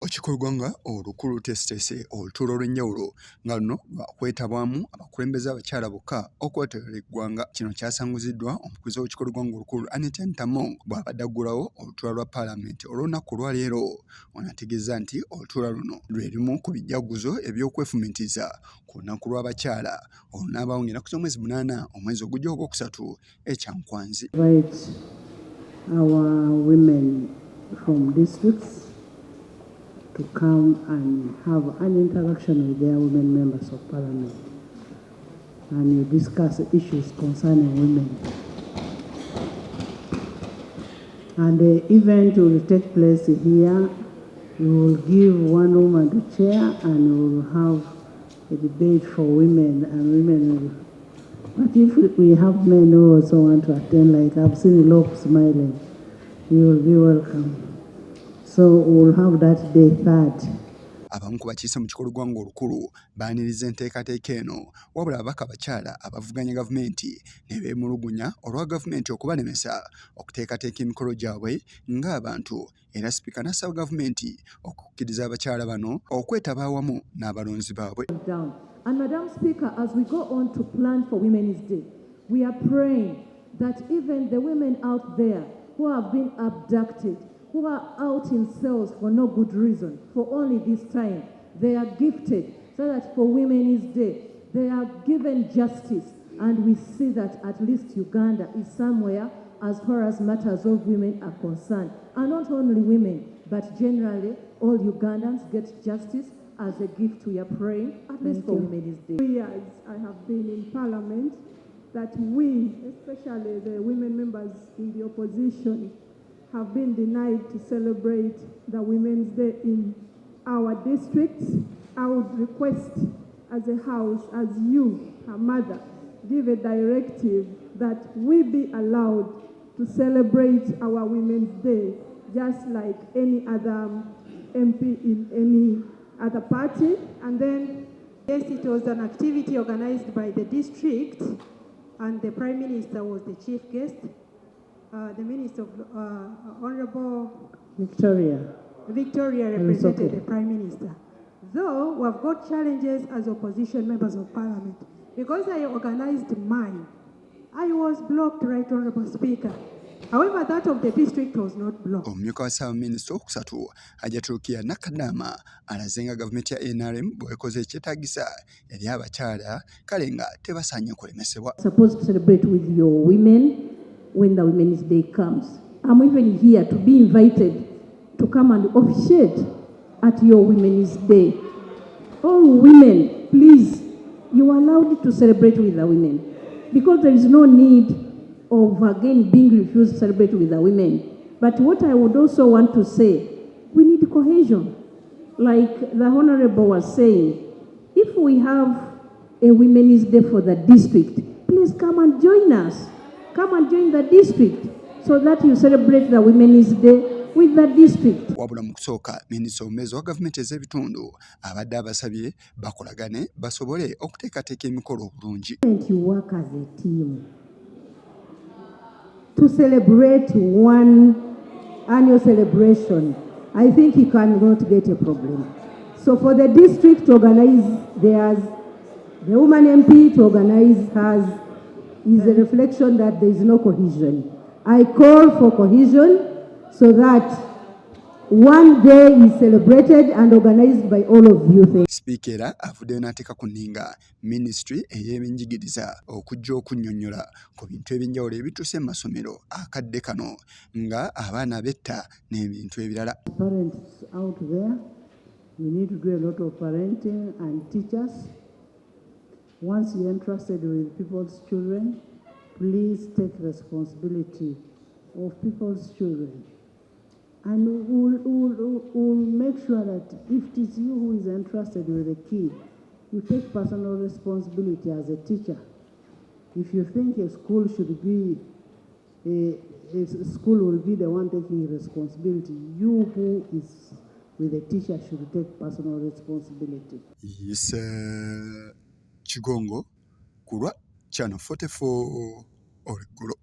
kikolwa nga olukulu tesitese olutuulo lw'enjawulo nga luno lwakwetabwamu abakulembeze abakyala bokka okweterera eggwanga. Kino kyasanguziddwa omukuzi w'ekikolwa nga olukulu Anita Ntamong bw'abadde aggulawo olutuula lwa Palamenti olw'olunaku lwaleero. Ono ategeeza nti olutuula luno lwe limu ku bijjaguzo eby'okwefumitiriza ku lunaku lw'abakyala olunaabaawo ng'ennaku z'omwezi 8 omwezi ogujja ogwokusatu ekyankwanzi. Our women from districts to come and have an interaction with their women members of parliament, and you discuss issues concerning women. And the event will take place here. We will give one woman the chair and we will have a debate for women, and women will. But if we have men who also want to attend, like I've seen Lop smiling, you will be welcome. So we'll have that day 3rd. Abamu ku bakiise mu kikolwa nga olukulu baaniriza enteekateeka eno wabula ababaka abakyala abavuganya gavumenti ne beemulugunya olwa gavumenti okubalemesa okuteekateeka emikolo gyabwe ng'abantu, era sipiika n'asaba gavumenti okukkiriza abakyala bano okwetaba awamu n'abalonzi baabwe. And Madam Speaker, as we go on to plan for Women's Day, we are praying that even the women out there who have been abducted, who are out in cells for no good reason, for only this time, they are gifted so that for Women's Day, they are given justice. And we see that at least Uganda is somewhere as far as matters of women are concerned. And not only women, but generally all Ugandans get justice as a gift. We are praying at least for Women's Day. 2 years I have been in Parliament, that we, especially the women members in the opposition, have been denied to celebrate the Women's Day in our districts. I would request as a house, as you, her mother, give a directive that we be allowed to celebrate our Women's Day just like any other MP in any other party. And then, yes, it was an activity organized by the district, and the Prime Minister was the chief guest. The Minister of Honorable Victoria represented the Prime Minister. Though we have got challenges as opposition members of Parliament, because I organized mine, I was blocked, Right Honorable Speaker. However, that of the district was not blocked. Omumyuka wa Ssaabaminisita owokusatu Hajjaturukiya Nakadama alaze nga gavumenti ya NRM bw'ekoze ekyetaagisa eri abakyala kale nga tebasaanye kulemesebwa. Supposed to celebrate with your women when the Women's Day comes. I'm even here to be invited to come and officiate at your Women's Day. All women, please, you are allowed to celebrate with the women, because there is no need of again being refused to celebrate with the women. But what I would also want to say, we need cohesion. Like the Honorable was saying, if we have a Women's Day for the district, please come and join us. Come and join the district so that you celebrate the Women's Day with the district. Wabula mu kusooka minisita omumeezi wa gavumenti ez'ebitundu abadde abasabye bakolagane basobole okuteekateeka emikolo obulungi. You work as a team to celebrate one annual celebration. I think you cannot get a problem. So for the district to organize theirs, the woman MP to organize hers, is a reflection that there is no cohesion. I call for cohesion so that one day is celebrated and organized by all of you. Speaker avuddeyo n'ateeka ku nninga ministry ey'ebyenjigiriza okujja okunnyonnyola ku bintu ebyenjawulo ebituuse mu masomero akadde kano nga abaana betta n'ebintu ebirala. Parents out there, we need to do a lot of parenting and teachers. Once you're entrusted with people's children, please take responsibility of people's children. And we'll make sure that if it is you who is entrusted with a kid, you take personal responsibility as a teacher. If you think a school should be, a school will be the one taking responsibility, you who is with a teacher should take personal responsibility. Yes, Chigongo, Kura, Channel 44, Origulo.